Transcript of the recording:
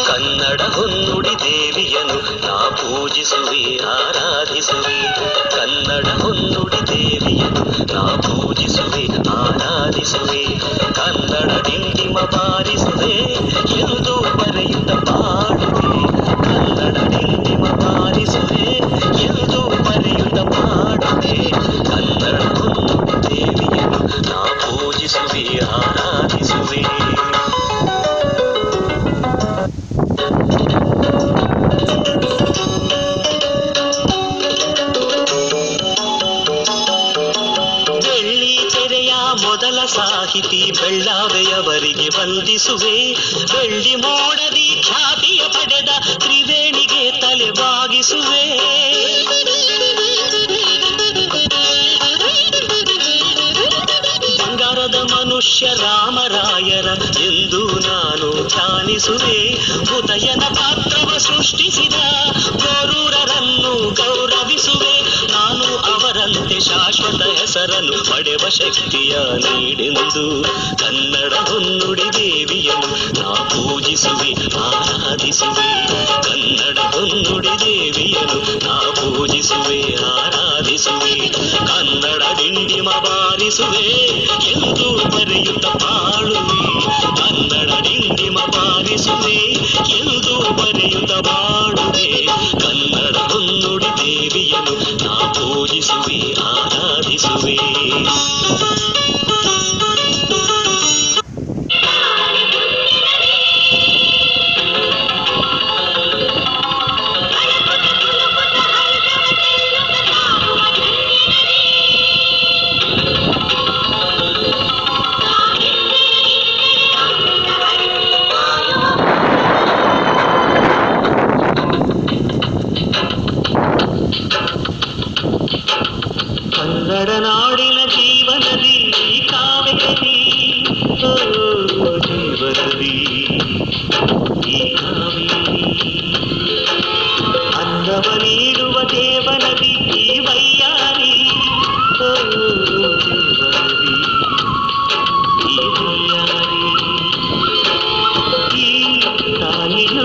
ಕನ್ನಡ ಹೊನ್ನುಡಿ ದೇವಿಯನು ನಾ ಪೂಜಿಸುವೆ ಆರಾಧಿಸುವೆ. ಕನ್ನಡ ಹೊನ್ನುಡಿ ದೇವಿಯನು ನಾ ಪೂಜಿಸುವೆ ಆರಾಧಿಸುವೆ. ಕನ್ನಡ ಡಿಂಡಿಮ ಬಾರಿಸುವೆ ಎಂದು ಬರೆಯುತ್ತ ಪಾಡುವೆ. ಕನ್ನಡ ಡಿಂಡಿಮ ಬಾರಿಸುವೆ ಎಂದು ಬರೆಯುತ್ತ ಪಾಡುವೆ. ಕನ್ನಡ ಹೊನ್ನುಡಿ ದೇವಿಯನು ನಾ ಪೂಜಿಸುವೆ ಆರಾಧಿಸುವೆ. ಮೊದಲ ಸಾಹಿತಿ ಬೆಳ್ಳಾವೆಯವರಿಗೆ ವಂದಿಸುವೆ. ಬೆಳ್ಳಿ ಮೋಡದಿ ಖ್ಯಾತಿಯ ಪಡೆದ ತ್ರಿವೇಣಿಗೆ ತಲೆ ಬಾಗಿಸುವೆ. ಬಂಗಾರದ ಮನುಷ್ಯ ರಾಮರಾಯರ ಎಂದು ನಾನು ಧ್ಯಾನಿಸುವೆ. ಉದಯನ ಪಾತ್ರವ ಸೃಷ್ಟಿಸಿದ ಗೋರೂರರನ್ನು ಗೌರವಿಸುವೆ. ನಾನು ಅವರಂತೆ ಶಾಶ್ವತ ಹೆಸರನ್ನು ಪಡೆವ ಶಕ್ತಿಯ ನೀಡೆಂದು ಕನ್ನಡ ಹೊನ್ನುಡಿ ದೇವಿಯನು ನಾ ಪೂಜಿಸುವೆ ಆರಾಧಿಸುವೆ. ಕನ್ನಡ ಹೊನ್ನುಡಿ ದೇವಿಯನು ನಾ ಪೂಜಿಸುವೆ ಆರಾಧಿಸುವೆ. ಕನ್ನಡ ಡಿಂಡಿಮ ಬಾರಿಸುವೆ ಎಂದು ಬರೆಯುತ್ತ ಬಾಳುವೆ. ಕನ್ನಡ ಡಿಂಡಿಮ ಬಾರಿಸುವೆ ಎಂದು ಬರೆಯುತ್ತ ಬಾಳುವೆ. ಕನ್ನಡ ಹೊನ್ನುಡಿ ದೇವಿಯನು ನಾ ಪೂಜಿಸುವೆ ಆರಾಧಿಸುವೆ. ಕನ್ನಡ ನಾಡಿನ ಜೀವನದಿ ಕಾವೇರಿ ಜೀವನದಿ ಈ ಕಾವೇರಿ ಅನ್ನವ ನೀಡುವ ದೇವನದಿ ಈ ವೈಯಾರಿ ದೇವನದಿ ಈ ವೈಯಾರಿ ಈ ತಾಯಿನ